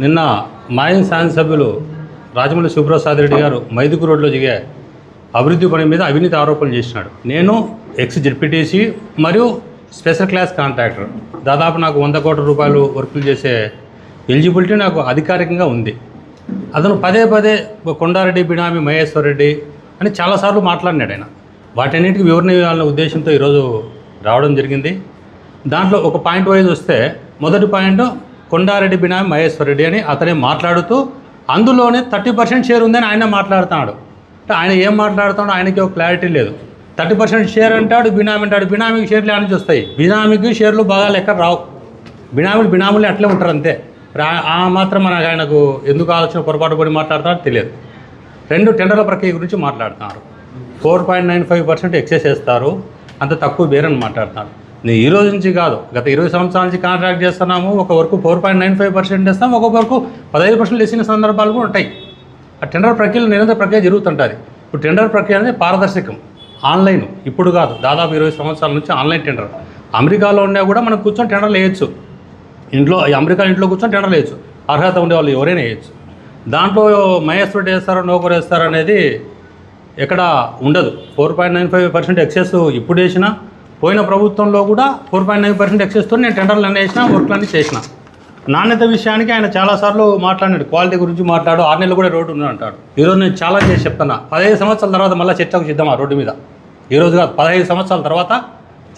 నిన్న మాజీ శాసనసభ్యులు రాజమౌళి శివప్రసాద్ రెడ్డి గారు మైదుకు రోడ్లో దిగే అభివృద్ధి పని మీద అవినీతి ఆరోపణలు చేసినాడు. నేను ఎక్స్ జెడ్పీటీసీ మరియు స్పెషల్ క్లాస్ కాంట్రాక్టర్, దాదాపు నాకు 100 కోట్ల రూపాయలు వర్కులు చేసే ఎలిజిబిలిటీ నాకు అధికారికంగా ఉంది. అతను పదే పదే కొండారెడ్డి బినామీ మహేశ్వర్ రెడ్డి అని చాలాసార్లు మాట్లాడినాడు. ఆయన వాటన్నిటికీ వివరణ ఇవ్వాలనే ఉద్దేశంతో ఈరోజు రావడం జరిగింది. దాంట్లో ఒక పాయింట్ వైజ్ వస్తే, మొదటి పాయింట్ కొండారెడ్డి బినామీ మహేశ్వర్ రెడ్డి అని అతనే మాట్లాడుతూ అందులోనే 30% షేర్ ఉందని ఆయన మాట్లాడుతున్నాడు. అంటే ఆయన ఏం మాట్లాడుతున్నాడో ఆయనకి ఒక క్లారిటీ లేదు. 30% షేర్ అంటాడు, బినామీ అంటాడు. బినామీకి షేర్లు ఆడ నుంచి వస్తాయి? బినామీకి షేర్లు బాగా లెక్క రావు. బినామీలు అట్లే ఉంటారు అంతే. ఆ మాత్రం ఆయనకు ఎందుకు ఆలోచన పొరపాటు పడి మాట్లాడుతున్నారో తెలియదు. 2 టెండర్ల ప్రక్రియ గురించి మాట్లాడుతున్నారు. 4.95% ఎక్సెస్ చేస్తారు, అంత తక్కువ బేరని మాట్లాడుతున్నారు. నేను ఈ రోజు నుంచి కాదు, గత 20 సంవత్సరాల నుంచి కాంట్రాక్ట్ చేస్తున్నాము. ఒక వరకు 4.95% వేస్తాం, ఒక వరకు 15% వేసిన సందర్భాలు కూడా ఉంటాయి. ఆ టెండర్ ప్రక్రియలో నిరంతర ప్రక్రియ జరుగుతుంటుంది. ఇప్పుడు టెండర్ ప్రక్రియ అనేది పారదర్శకం, ఆన్లైన్. ఇప్పుడు కాదు, దాదాపు 20 సంవత్సరాల నుంచి ఆన్లైన్ టెండర్. అమెరికాలో ఉన్నా కూడా మనం కూర్చొని టెండర్లు వేయచ్చు. అమెరికా ఇంట్లో కూర్చొని టెండర్లు వేయచ్చు. అర్హత ఉండేవాళ్ళు ఎవరైనా వేయచ్చు. దాంట్లో మహేశ్వరుడు వేస్తారో నౌకరు వేస్తారో అనేది ఎక్కడ ఉండదు. 4.95% ఎక్సెస్ ఇప్పుడు వేసినా, పోయిన ప్రభుత్వంలో కూడా 4.9% ఎక్సెస్తో నేను టెండర్లు అన్నీ వేసిన, వర్క్లన్నీ చేసిన. నాణ్యత విషయానికి ఆయన చాలాసార్లు మాట్లాడాడు. క్వాలిటీ గురించి మాట్లాడు, 6 నెలలు కూడా రోడ్డు ఉంది అంటాడు. ఈరోజు నేను చాలా చేసి చెప్తున్నా, 15 సంవత్సరాల తర్వాత మళ్ళీ చర్చకు సిద్ధం. ఆ రోడ్డు మీద ఈరోజు కాదు, 15 సంవత్సరాల తర్వాత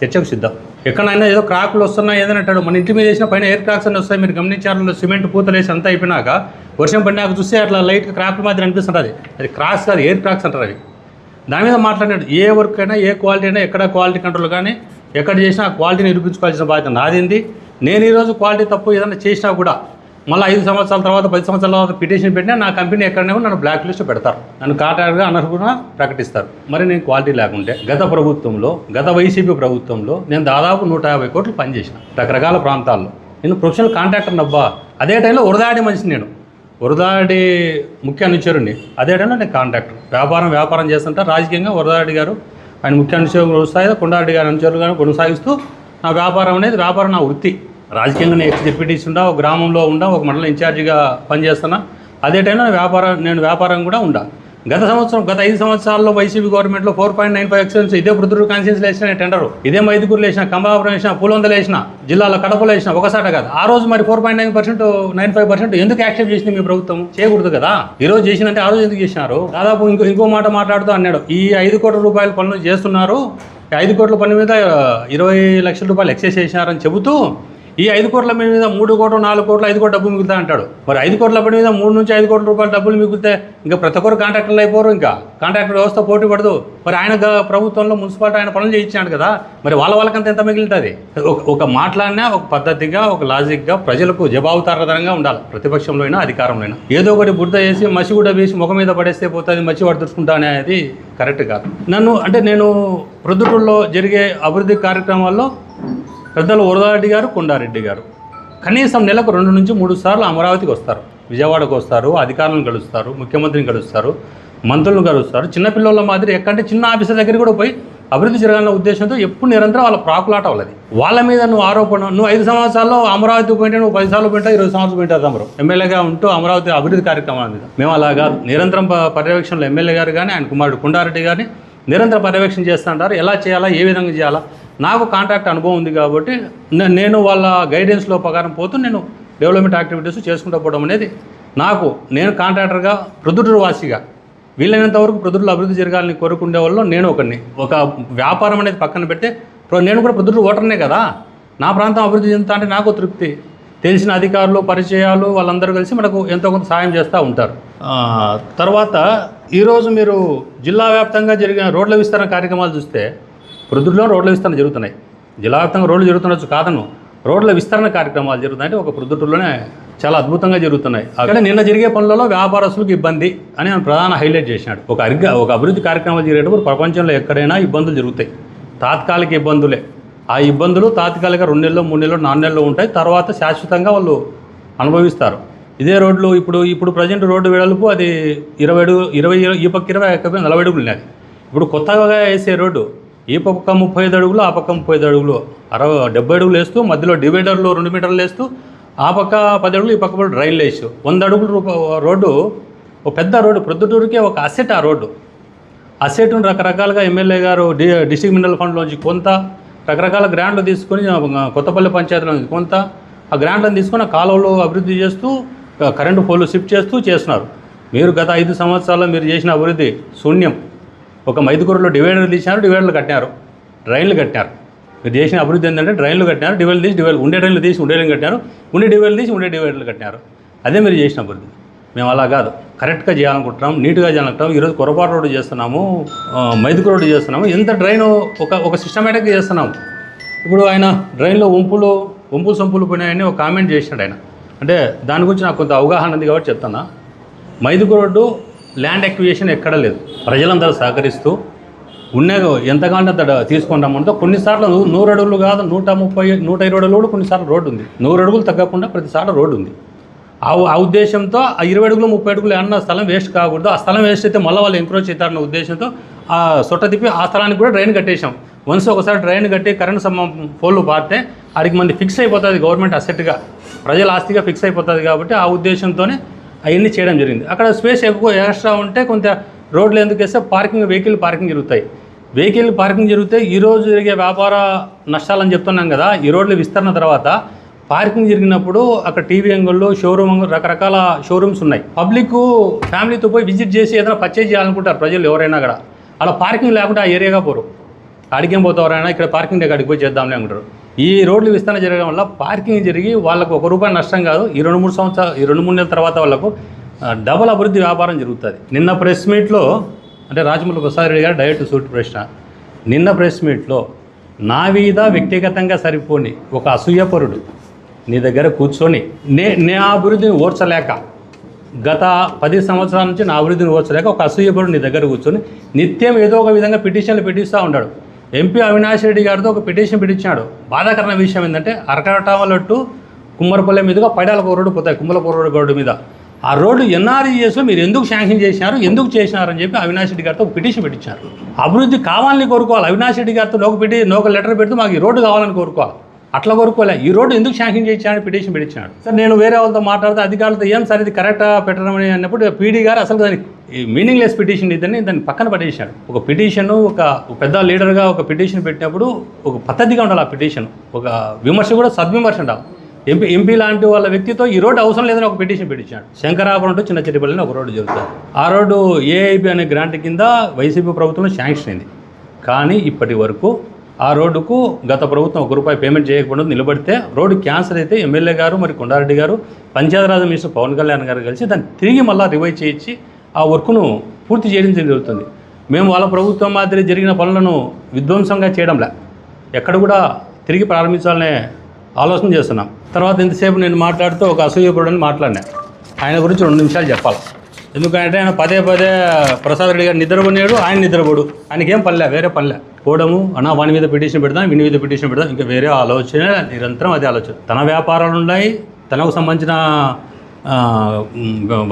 చర్చకు సిద్ధం. ఎక్కడైనా ఏదో క్రాకులు వస్తున్నాయి ఏదని అంటాడు. మన ఇంటి మీద వేసిన పైన ఎయిర్ క్రాక్స్ అని వస్తాయి. మీరు గమనించారు, సిమెంట్ పూతలు వేసి అంతా అయిపోయినాక వర్షం పడినాక చూస్తే అట్లా లైట్గా క్రాకుల మాదిరి అనిపిస్తుంటుంది. అది క్రాక్స్ కాదు, ఎయిర్ క్రాక్స్ అంటారు అవి. దాని మీద మాట్లాడినాడు. ఏ వర్క్ అయినా, ఏ క్వాలిటీ అయినా, ఎక్కడ క్వాలిటీ కంట్రోల్ కానీ ఎక్కడ చేసినా ఆ క్వాలిటీని నిరూపించుకోవాల్సిన బాధ్యత నాదింది. నేను ఈరోజు క్వాలిటీ తప్పు ఏదైనా చేసినా కూడా మళ్ళీ 5 సంవత్సరాల తర్వాత 10 సంవత్సరాల తర్వాత పిటిషన్ పెట్టినా నా కంపెనీ ఎక్కడనే నన్ను బ్లాక్ లిస్ట్ పెడతారు, నన్ను కాంట్రాక్టర్గా అనర్హుగా ప్రకటిస్తారు. మరి నేను క్వాలిటీ లేకుంటే గత వైసీపీ ప్రభుత్వంలో నేను దాదాపు 150 కోట్లు పనిచేసిన రకరకాల ప్రాంతాల్లో. నేను ప్రొఫెషనల్ కాంట్రాక్టర్ అబ్బా. అదే టైంలో ఉరదాడి మనిషిని, నేను ఉరదాడి ముఖ్య అనుచరుని. అదే టైంలో నేను కాంట్రాక్టర్. వ్యాపారం చేస్తుంటా. రాజకీయంగా ఉరదాడి గారు ఆయన ముఖ్య అనుచరులు కొనసాగిస్తూ, కొండారెడ్డి గారు అనుచరులుగా కొనసాగిస్తూ నా వ్యాపారం నా వృత్తి. రాజకీయంగా నేను ఎక్స్ జెడ్పీటీసీ ఉండా, ఒక గ్రామంలో ఉండా, ఒక మండలం ఇన్ఛార్జిగా పనిచేస్తున్నా. అదే టైంలో నేను వ్యాపారం కూడా ఉండా. గత 5 సంవత్సరాల్లో వైసీపీ గవర్నమెంట్లో 4.95 ఎక్సెన్స్ ఇదే ప్రొద్దుటూరు కాన్స్టిట్యున్సీలో వేసిన టెండరు, ఇదే మైదుకూరులో వేసిన, కంబాపురం వేసిన, పూలొందలు వేసిన, జిల్లాలో కడపలో వేసిన, ఒకసాట కాదు. ఆ రోజు మరి 4.95% ఎందుకు యాక్సెప్ట్ చేసింది మీ ప్రభుత్వం? చేయకూడదు కదా. ఈ రోజు చేసినంటే ఆ రోజు ఎందుకు చేసినారు? దాదాపు ఇంకో మాట మాట్లాడుతూ అన్నాడు, ఈ 5 కోట్ల రూపాయల పనులు చేస్తున్నారు, 5 కోట్ల పని మీద 20 లక్షల రూపాయలు ఎక్సెస్ చేసినారని చెబుతూ, ఈ 5 కోట్ల పని మీద 3 కోట్లు, 4 కోట్లు, 5 కోట్ల డబ్బులు మిగులుతా అంటాడు. మరి 5 కోట్ల పని మీద 3 నుంచి 5 కోట్ల రూపాయల డబ్బులు మిగిలితే ఇంకా ప్రతి ఒక్కరు కాంట్రాక్టర్లు అయిపోరు. ఇంకా కాంట్రాక్టర్ వ్యవస్థ పోటీ పడదు. మరి ఆయన ప్రభుత్వంలో మున్సిపాలిటీ ఆయన పనులు చేయించాడు కదా, మరి వాళ్ళకంతా ఎంత మిగులుతుంది? ఒక మాట్లాడినా ఒక పద్ధతిగా, ఒక లాజిక్గా, ప్రజలకు జవాబుదారీతనంగా ఉండాలి. ప్రతిపక్షంలో అయినా, అధికారంలో అయినా. ఏదో ఒకటి బురద వేసి, మసి కూడా వేసి ముఖం మీద పడేస్తే పోతుంది, మసి వాడు దుడుచుకుంటా అనేది కరెక్ట్ కాదు. నేను ప్రొద్దుటూరులో జరిగే అభివృద్ధి కార్యక్రమాల్లో పెద్దలు ఉరదారెడ్డి గారు, కొండారెడ్డి గారు కనీసం నెలకు 2 నుంచి 3 సార్లు అమరావతికి వస్తారు, విజయవాడకు వస్తారు, అధికారులను కలుస్తారు, ముఖ్యమంత్రిని కలుస్తారు, మంత్రులను కలుస్తారు. చిన్నపిల్లల మాదిరి ఎక్కంటే చిన్న ఆఫీసర్ దగ్గర కూడా పోయి అభివృద్ధి జరగాలన్న ఉద్దేశంతో ఎప్పుడు నిరంతరం వాళ్ళ ప్రాకులాట వాళ్ళది. వాళ్ళ మీద నువ్వు ఆరోపణ, నువ్వు 5 సంవత్సరాల్లో అమరావతి పోయింటే, నువ్వు 10 సార్లు పోయింటా, 20 సంవత్సరాలు పోయింటా తమరు ఎమ్మెల్యేగా ఉంటూ అమరావతి అభివృద్ధి కార్యక్రమాల మీద. మేము అలా కాదు. నిరంతరం పర్యవేక్షణలో ఎమ్మెల్యే గారు కానీ, ఆయన కుమారుడు కొండారెడ్డి గారిని నిరంతర పర్యవేక్షణ చేస్తుంటారు. ఎలా చేయాలా, ఏ విధంగా చేయాలా. నాకు కాంట్రాక్ట్ అనుభవం ఉంది కాబట్టి నేను వాళ్ళ గైడెన్స్లో ప్రకారం పోతూ నేను డెవలప్మెంట్ యాక్టివిటీస్ చేసుకుంటూ పోవడం అనేది నేను కాంట్రాక్టర్గా, ప్రొద్దుటూరు వాసిగా వీలైనంత వరకు ప్రొద్దుటూరులో అభివృద్ధి జరగాలని కోరుకునే వాళ్ళు నేను ఒకరిని. ఒక వ్యాపారం అనేది పక్కన పెడితే నేను కూడా ప్రొద్దుటూరు ఓటర్నే కదా. నా ప్రాంతం అభివృద్ధి చెందుతా అంటే నాకు తృప్తి. తెలిసిన అధికారులు, పరిచయాలు వాళ్ళందరూ కలిసి మనకు ఎంతో కొంత సాయం చేస్తూ ఉంటారు. తర్వాత ఈరోజు మీరు జిల్లా వ్యాప్తంగా జరిగిన రోడ్ల విస్తరణ కార్యక్రమాలు చూస్తే, ప్రొద్దుటూరులో రోడ్ల విస్తరణ జరుగుతున్నాయి. జిల్లా వ్యాప్తంగా రోడ్లు జరుగుతుండొచ్చు కాదను, రోడ్ల విస్తరణ కార్యక్రమాలు జరుగుతున్నాయంటే ఒక ప్రొద్దుటూరులోనే చాలా అద్భుతంగా జరుగుతున్నాయి. అక్కడ నిన్న జరిగే పనులలో వ్యాపారస్తులకు ఇబ్బంది అని ఆయన ప్రధాన హైలైట్ చేసినాడు. ఒక అభివృద్ధి కార్యక్రమాలు జరిగేటప్పుడు ప్రపంచంలో ఎక్కడైనా ఇబ్బందులు జరుగుతాయి, తాత్కాలిక ఇబ్బందులే. ఆ ఇబ్బందులు తాత్కాలిక 2 నెలలు, 3 నెలలు, 4 నెలలు ఉంటాయి. తర్వాత శాశ్వతంగా వాళ్ళు అనుభవిస్తారు. ఇదే రోడ్లు ఇప్పుడు ప్రజెంట్ రోడ్డు వెడల్పు అది 20 అడుగులు, ఈ పక్క 20, 40 అడుగులు ఉన్నది. ఇప్పుడు కొత్తగా వేసే రోడ్డు ఈ పక్క 35 అడుగులు, ఆ పక్క 35 అడుగులు, 70 అడుగులు వేస్తూ, మధ్యలో డివైడర్లు 2 మీటర్లు వేస్తూ ఆ పక్క 10 అడుగులు, ఈ పక్క డ్రైన్లు వేసి 100 అడుగుల రోడ్డు, ఒక పెద్ద రోడ్డు, ప్రొద్దుటూరుకే ఒక అసెట్. ఆ రోడ్డు అసెట్ను రకరకాలుగా ఎమ్మెల్యే గారు డిస్ట్రిక్ట్ మినరల్ ఫండ్లోంచి కొంత, రకరకాల గ్రాంట్లు తీసుకొని కొత్తపల్లి పంచాయతీలో కొంత, ఆ గ్రాంట్లను తీసుకొని ఆ కాలువలు అభివృద్ధి చేస్తూ కరెంటు పోలు షిఫ్ట్ చేస్తున్నారు. మీరు గత 5 సంవత్సరాల్లో మీరు చేసిన అభివృద్ధి శూన్యం. ఒక మైదుకూరులో డివైడర్లు తీసినారు, డివైడర్లు కట్టినారు, డ్రైన్లు కట్టినారు. మీరు చేసిన అభివృద్ధి ఏంటంటే డ్రైన్లు కట్టినారు, డివైడర్లు తీసి ఉండే డ్రైన్లు తీసి ఉండే డ్రైన్లు కట్టినారు, ఉండే డివైడర్లు తీసి ఉండే డివైడర్లు కట్టినారు. అదే మీరు చేసిన అభివృద్ధి. మేము అలా కాదు, కరెక్ట్గా చేయాలనుకుంటున్నాం, నీట్గా చేయాలనుకుంటాం. ఈరోజు కొరపాటు రోడ్డు చేస్తున్నాము, మైదుకూరు రోడ్డు చేస్తున్నాము, ఎంత డ్రైన్ ఒక సిస్టమేటిక్గా చేస్తున్నాము. ఇప్పుడు ఆయన డ్రైన్లో వంపులు సంపులు పోయినాయని ఒక కామెంట్ చేసినాడు ఆయన. అంటే దాని గురించి నాకు కొంత అవగాహన ఉంది కాబట్టి చెప్తున్నా. మైదుకూరు రోడ్డు ల్యాండ్ ఎక్విజిషన్ ఎక్కడ లేదు. ప్రజలందరూ సహకరిస్తూ ఎంత కావాలంటే అంత తీసుకుంటామంటే కొన్నిసార్లు 100 అడుగులు కాదు, 130, 120 అడుగులు కూడా కొన్నిసార్లు రోడ్డు ఉంది. 100 అడుగులు తగ్గకుండా ప్రతిసారి రోడ్డు ఉంది. ఆ ఉద్దేశంతో ఆ 20 అడుగులు 30 అడుగులు ఏమన్నా స్థలం వేస్ట్ కాకూడదు. ఆ స్థలం వేస్ట్ అయితే మళ్ళీ వాళ్ళు ఎంక్రోచ్ అవుతారన్న ఉద్దేశంతో ఆ సొట్ట తిప్పి ఆ స్థలానికి కూడా డ్రైన్ కట్టేశాం. వన్స్ ఒకసారి డ్రైన్ కట్టి కరెంట్ పోల్లు పారితే అడిగి మంది ఫిక్స్ అయిపోతుంది, గవర్నమెంట్ అసెట్గా ప్రజల ఆస్తిగా ఫిక్స్ అయిపోతుంది. కాబట్టి ఆ ఉద్దేశంతోనే అవన్నీ చేయడం జరిగింది. అక్కడ స్పేస్ ఎక్కువ ఎక్స్ట్రా ఉంటే కొంత రోడ్లు ఎందుకు వేస్తే వెహికల్ పార్కింగ్ జరుగుతాయి. వెహికల్ పార్కింగ్ జరిగితే ఈరోజు జరిగే వ్యాపార నష్టాలని చెప్తున్నాం కదా. ఈ రోడ్లు విస్తరణ తర్వాత పార్కింగ్ జరిగినప్పుడు అక్కడ టీవీ అంగుళ్ళు, షోరూమ్ అంగుళ్ళు, రకరకాల షోరూమ్స్ ఉన్నాయి. పబ్లిక్ ఫ్యామిలీతో పోయి విజిట్ చేసి ఏదైనా పర్చేజ్ చేయాలనుకుంటారు ప్రజలు ఎవరైనా కూడా. అలా పార్కింగ్ లేకుండా ఆ ఏరియాగా పోరు. అడిగేం పోతారైనా ఇక్కడ పార్కింగ్ దగ్గర అడిగి పోయి చేద్దాంలే అనుకుంటారు. ఈ రోడ్లు విస్తరణ జరగడం వల్ల పార్కింగ్ జరిగి వాళ్ళకు ₹1 నష్టం కాదు. ఈ 2-3 నెలల తర్వాత వాళ్ళకు డబల్ అభివృద్ధి వ్యాపారం జరుగుతుంది. నిన్న ప్రెస్ మీట్లో అంటే రాజమౌళి ప్రసాద్ రెడ్డి గారు డైరెక్ట్ సూటి ప్రశ్న. నిన్న ప్రెస్ మీట్లో నా మీద వ్యక్తిగతంగా సరిపోని ఒక అసూయపరుడు నీ దగ్గర కూర్చొని నే అభివృద్ధిని ఓర్చలేక, గత 10 సంవత్సరాల నుంచి నా అభివృద్ధిని ఓర్చలేక ఒక అసూయపరుడు నీ దగ్గర కూర్చొని నిత్యం ఏదో ఒక విధంగా పిటిషన్లు పెట్టిస్తూ ఉంటాడు. ఎంపీ అవినాష్ రెడ్డి గారితో ఒక పిటిషన్ పెట్టించాడు. బాధాకరమైన విషయం ఏంటంటే అరకటామలట్టు కుమ్మరపల్లె మీదుగా పైడాలకు రోడ్డు పోతాయి, కుమ్మలపూర్ రోడ్డు మీద. ఆ రోడ్డు ఎన్ఆర్ఈఎస్లో మీరు ఎందుకు శాంక్షన్ చేసినారు, ఎందుకు చేసినారని చెప్పి అవినాష్ రెడ్డి గారితో ఒక పిటిషన్ పెట్టించారు. అభివృద్ధి కావాలని కోరుకోవాలి. అవినాష్ రెడ్డి గారితో ఒక లెటర్ పెడుతూ మాకు ఈ రోడ్డు కావాలని కోరుకోవాలి. అట్లా కోరుకోలే. ఈ రోడ్డు ఎందుకు శాంక్షన్ చేయించాడని పిటిషన్ పెట్టించాడు. సార్ నేను వేరే వాళ్ళతో మాట్లాడితే అధికారులతో ఏం సార్ ఇది కరెక్ట్గా పెట్టడం అని అన్నప్పుడు పీడీ గారు అసలు దానికి మీనింగ్లెస్ పిటిషన్ ఇదని దాన్ని పక్కన పడేసాడు. ఒక పిటిషన్ ఒక పెద్ద లీడర్గా ఒక పిటిషన్ పెట్టినప్పుడు ఒక పద్ధతిగా ఉండాలి. ఆ పిటిషన్ ఒక విమర్శ కూడా సద్విమర్శ ఉండాలి. ఎంపీ లాంటి వాళ్ళ వ్యక్తితో ఈ రోడ్డు అవసరం లేదని ఒక పిటిషన్ పెట్టించాడు. శంకరాపురం టు చిన్న చెట్టిపల్లిని ఒక రోడ్డు జరుగుతుంది. ఆ రోడ్డు ఏఐబి అనే గ్రాంట్ కింద వైసీపీ ప్రభుత్వంలో శాంక్షన్ అయింది. కానీ ఇప్పటి వరకు ఆ రోడ్డుకు గత ప్రభుత్వం ₹1 పేమెంట్ చేయకుండా నిలబడితే రోడ్డు క్యాన్సర్ అయితే ఎమ్మెల్యే గారు మరి కొండారెడ్డి గారు పంచాయతీరాజ్ మినిస్టర్ పవన్ కళ్యాణ్ గారు కలిసి దాన్ని తిరిగి మళ్ళీ రివైజ్ చేయించి ఆ వర్క్ను పూర్తి చేయడం జరుగుతుంది. మేము వాళ్ళ ప్రభుత్వం మాదిరి జరిగిన పనులను విధ్వంసంగా చేయడంలే, ఎక్కడ కూడా తిరిగి ప్రారంభించాలనే ఆలోచన చేస్తున్నాం. తర్వాత ఇంతసేపు నేను మాట్లాడుతూ ఒక అసూయపరుడని మాట్లాడినా. ఆయన గురించి 2 నిమిషాలు చెప్పాలి. ఎందుకంటే ఆయన పదే ప్రసాద్ రెడ్డి గారు నిద్రపోయాడు, ఆయన నిద్రపోడు. ఆయనకేం పనిలే, వేరే పనిలే. పోవడము అన్నా వాని మీద పిటిషన్ పెడదాం, వీని మీద పిటిషన్ పెడదాం, ఇంకా వేరే ఆలోచన నిరంతరం అదే ఆలోచన. తన వ్యాపారాలు ఉన్నాయి, తనకు సంబంధించిన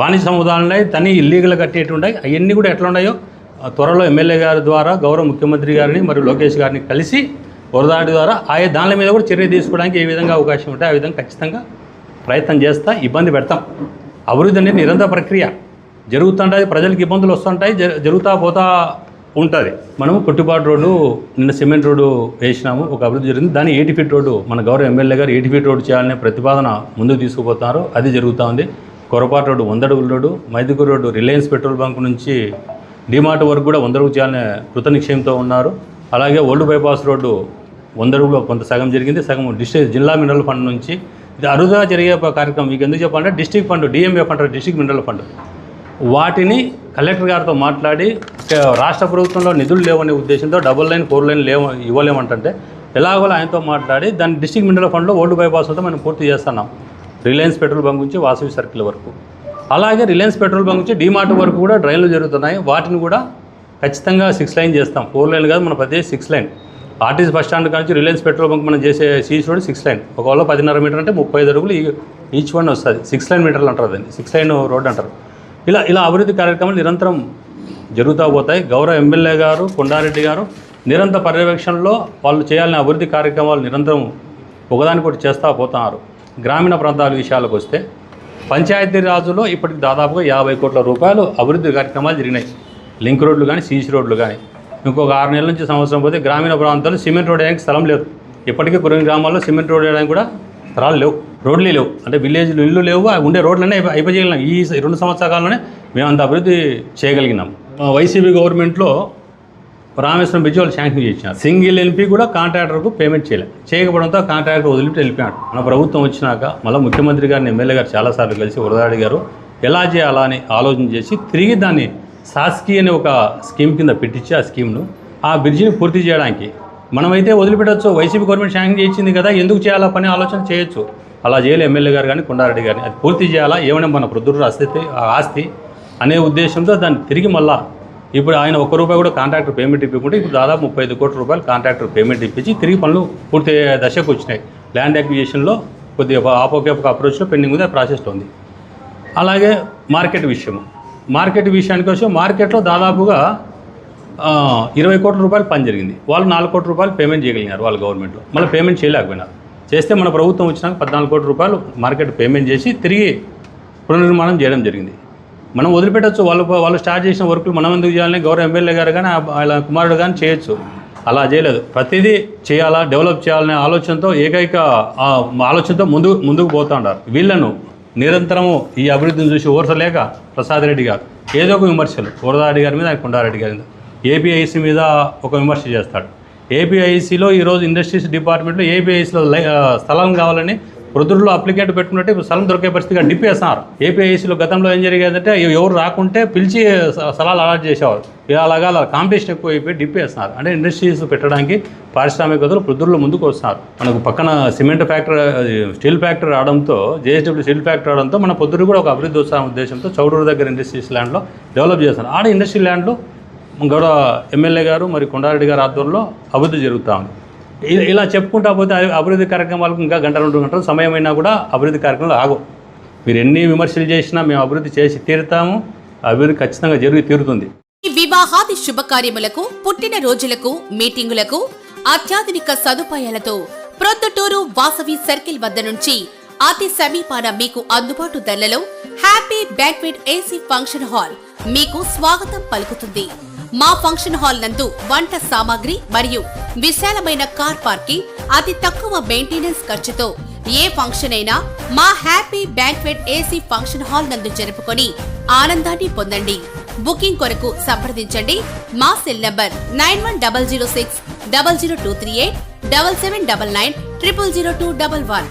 వాణిజ్య సముదాయాలు ఉన్నాయి, తని ఇల్లీగల్ కట్టేటి ఉన్నాయి. అవన్నీ కూడా ఎట్లా ఉన్నాయో త్వరలో ఎమ్మెల్యే గారి ద్వారా గౌరవ ముఖ్యమంత్రి గారిని మరియు లోకేష్ గారిని కలిసి వరదాడి ద్వారా దాని మీద కూడా చర్య తీసుకోవడానికి ఏ విధంగా అవకాశం ఉంటే ఆ విధంగా ఖచ్చితంగా ప్రయత్నం చేస్తా. ఇబ్బంది పెడతాం. అభివృద్ధి అనేది నిరంతర ప్రక్రియ జరుగుతుంటుంది. ప్రజలకు ఇబ్బందులు వస్తుంటాయి, జరుగుతూ పోతా ఉంటుంది. మనము కొట్టుబాటు రోడ్డు నిన్న సిమెంట్ రోడ్డు వేసినాము, ఒక అభివృద్ధి జరిగింది. దాన్ని 80 ఫీట్ రోడ్డు మన గౌరవ ఎమ్మెల్యే గారు 80 ఫీట్ రోడ్డు చేయాలనే ప్రతిపాదన ముందుకు తీసుకుపోతున్నారు. అది జరుగుతూ ఉంది. కొరపాటు రోడ్డు 100 అడుగుల road, Mydukur road Reliance petrol bunk నుంచి డిమార్ట్ వరకు కూడా 100 అడుగులు చేయాలనే కృత నిశ్చయంతో ఉన్నారు. అలాగే ఓల్డ్ బైపాస్ రోడ్డు 100 అడుగులో కొంత సగం జరిగింది, సగం డిస్ట్రిక్ట్ జిల్లా మినరల్ ఫండ్ నుంచి. ఇది అరుదుగా జరిగే కార్యక్రమం. మీకు ఎందుకు చెప్పాలంటే డిస్ట్రిక్ట్ ఫండ్, డిఎంఎఫ్ అంటారు, డిస్ట్రిక్ట్ మినరల్ ఫండ్. వాటిని కలెక్టర్ గారితో మాట్లాడి రాష్ట్ర ప్రభుత్వంలో నిధులు లేవనే ఉద్దేశంతో 4 లైన్ 4 లైన్ ఇవ్వలేమంటే ఎలాగోలా ఆయనతో మాట్లాడి దాన్ని డిస్ట్రిక్ట్ మినరల్ ఫండ్లో ఓల్డ్ బైపాస్ అంతా మనం పూర్తి చేస్తున్నాం. రిలయన్స్ పెట్రోల్ బంక్ నుంచి వాసవి సర్కిల్ వరకు, అలాగే రిలయన్స్ పెట్రోల్ బంక్ నుంచి డిమార్ట్ వరకు కూడా డ్రైన్లు జరుగుతున్నాయి. వాటిని కూడా ఖచ్చితంగా 6 లైన్ చేస్తాం. 4 లైన్ కాదు, మన ప్రతి 6 లైన్. ఆర్టీసీ బస్ స్టాండ్ నుంచి రిలయన్స్ పెట్రోల్ బంక్ మనం చేసే సీస్ రోడ్ 6 లైన్. ఒకవేళ 10.5 మీటర్ అంటే 35 అడుగులు ఈచ్ వన్ వస్తుంది. 6 లైన్ మీటర్లు అంటారు దాన్ని, 6 లైన్ రోడ్ అంటారు. ఇలా అభివృద్ధి కార్యక్రమాలు నిరంతరం జరుగుతూ పోతాయి. గౌరవ ఎమ్మెల్యే గారు కొండారెడ్డి గారు నిరంతర పర్యవేక్షణలో వాళ్ళు చేయాలని అభివృద్ధి కార్యక్రమాలు నిరంతరం ఒకదానికొకటి చేస్తూ పోతున్నారు. గ్రామీణ ప్రాంతాల విషయాలకు వస్తే పంచాయతీరాజులో ఇప్పటికి దాదాపుగా 50 కోట్ల రూపాయలు అభివృద్ధి కార్యక్రమాలు జరిగినాయి. లింక్ రోడ్లు కానీ, సీసీ రోడ్లు కానీ. ఇంకొక 6 నెలల నుంచి సంవత్సరం పోతే గ్రామీణ ప్రాంతాల్లో సిమెంట్ రోడ్ వేయడానికి స్థలం లేదు. ఇప్పటికీ కొన్ని గ్రామాల్లో సిమెంట్ రోడ్ వేయడానికి కూడా స్థలాలు లేవు, రోడ్లే లేవు. అంటే విలేజ్లు ఇల్లు లేవు, ఉండే రోడ్లన్నీ అయిపోయగలిగినాం. ఈ 2 సంవత్సరాల కాలంలోనే మేము అంత అభివృద్ధి చేయగలిగినాం. వైసీపీ గవర్నమెంట్లో రామేశ్వరం బ్రిడ్జ్ వాళ్ళు శాంక్షన్ చేసినారు. సింగిల్ ఎల్పీ కూడా కాంట్రాక్టర్కు పేమెంట్ చేయకపోవడంతో కాంట్రాక్టర్ వదిలిపెట్టి వెళ్ళిపోయాడు. మన ప్రభుత్వం వచ్చినాక మళ్ళీ ముఖ్యమంత్రి గారిని, ఎమ్మెల్యే గారు చాలాసార్లు కలిసి వరదాడి గారు ఎలా చేయాలా అని ఆలోచన చేసి తిరిగి దాన్ని శాస్కీ అనే ఒక స్కీమ్ కింద పెట్టించి ఆ స్కీమ్ను ఆ బ్రిడ్జిని పూర్తి చేయడానికి మనమైతే వదిలిపెట్టచ్చు. వైసీపీ గవర్నమెంట్ శాంక్షన్ చేసింది కదా, ఎందుకు చేయాలా పని ఆలోచన చేయొచ్చు. అలా చేయలే ఎమ్మెల్యే గారు కానీ, కొండారెడ్డి గారిని. అది పూర్తి చేయాలా, ఏమైనా మన ప్రొద్దురు ఆస్తి అనే ఉద్దేశంతో దాన్ని తిరిగి మళ్ళా ఇప్పుడు ఆయన ₹1 కూడా కాంట్రాక్టర్ పేమెంట్ ఇవ్వకుంటే ఇప్పుడు దాదాపు 35 కోట్ల రూపాయలు కాంట్రాక్టర్ పేమెంట్ ఇప్పించి తిరిగి పనులు పూర్తి దశకు వచ్చినాయి. ల్యాండ్ అక్విజిషన్లో కొద్దిగా ఆపోకేపక అప్రోచ్లో పెండింగ్ ఉంది, ప్రాసెస్లో ఉంది. అలాగే మార్కెట్ విషయానికి వచ్చి మార్కెట్లో దాదాపుగా 20 కోట్ల రూపాయలు పని జరిగింది. వాళ్ళు 4 కోట్ల రూపాయలు పేమెంట్ చేయగలిగినారు వాళ్ళ గవర్నమెంట్లో. మళ్ళీ పేమెంట్ చేయలేకపోయినారు. చేస్తే మన ప్రభుత్వం వచ్చినాక 14 కోట్ల రూపాయలు మార్కెట్ పేమెంట్ చేసి తిరిగి పునర్నిర్మాణం చేయడం జరిగింది. మనం వదిలిపెట్టచ్చు. వాళ్ళు స్టార్ట్ చేసిన వర్కులు మనం ఎందుకు చేయాలని గౌరవ ఎమ్మెల్యే గారు కానీ వాళ్ళ కుమారుడు కానీ చేయొచ్చు. అలా చేయలేదు. ప్రతిదీ చేయాలా, డెవలప్ చేయాలనే ఆలోచనతో ఆలోచనతో ముందుకు పోతూ ఉంటారు. వీళ్ళను నిరంతరము ఈ అభివృద్ధిని చూసి ఓర్చలేక ప్రసాద్ రెడ్డి గారు ఏదో ఒక విమర్శలు వరదాడి గారి మీద, కొండారెడ్డి గారి మీద, ఏపీఐసి మీద ఒక విమర్శ చేస్తాడు. ఏపీఐసిలో ఈరోజు ఇండస్ట్రీస్ డిపార్ట్మెంట్లో ఏపీఐసిలో స్థలం కావాలని ప్రొద్దుల్లో అప్లికేట్ పెట్టుకున్నట్టే స్థలం దొరికే పరిస్థితిగా డిపిఎస్ఆర్. ఏపీఐసిలో గతంలో ఏం జరిగేదంటే ఎవరు రాకుంటే పిలిచి స్థలాలు అలాట్ చేసేవారు. అలాగా కాంపిటీషన్ ఎక్కువ అయిపోయి డిపిఎస్ఆర్ అంటే ఇండస్ట్రీస్ పెట్టడానికి పారిశ్రామికతలు ప్రొద్దుల్లో ముందుకు వస్తున్నారు. మనకు పక్కన సిమెంట్ ఫ్యాక్టరీ, స్టీల్ ఫ్యాక్టరీ రావడంతో, జేఎస్డబ్ల్యూ స్టీల్ ఫ్యాక్టరీ రావడంతో మన పొద్దురు కూడా ఒక అభివృద్ధి ఉద్దేశంతో చౌడూరు దగ్గర ఇండస్ట్రీస్ ల్యాండ్లో డెవలప్ చేస్తున్నారు. ఆడ ఇండస్ట్రీ ల్యాండ్లో గౌరవ ఎమ్మెల్యే గారు మరి కొండారెడ్డి గారి ఆధ్వర్యంలో అభివృద్ధి జరుగుతూ ఉంది. ఇలా చెప్పుకుంటా పోతే అభివృద్ధి కార్యక్రమాలకు ఇంకా 1-2 గంటలు సమయం అయినా కూడా అభివృద్ధి కార్యక్రమాలు ఆగవు. మీరు ఎన్ని విమర్శలు చేసినా మేము అభివృద్ధి చేసి తీరుతాము. అభివృద్ధి ఖచ్చితంగా జరిగి తీరుతుంది. వివాహాది శుభకార్యములకు, పుట్టిన రోజులకు, మీటింగులకు అత్యాధునిక సదుపాయాలతో ప్రొద్దుటూరు వాసవి సర్కిల్ వద్ద నుంచి అతి సమీపాన మీకు అందుబాటు ధరలలో happy banquet AC function hall మీకు స్వాగతం పలుకుతుంది. మా ఫంక్షన్ హాల్ నందు వంట సామాగ్రి మరియు విశాలమైన కార్ పార్కింగ్, అతి తక్కువ మెయింటెనెన్స్ ఖర్చుతో ఏ ఫంక్షన్ అయినా మా happy banquet AC function hall నందు జరుపుకొని ఆనందాన్ని పొందండి. బుకింగ్ కొరకు సంప్రదించండి. మా సెల్ నంబర్ 9100600238 7799 000211.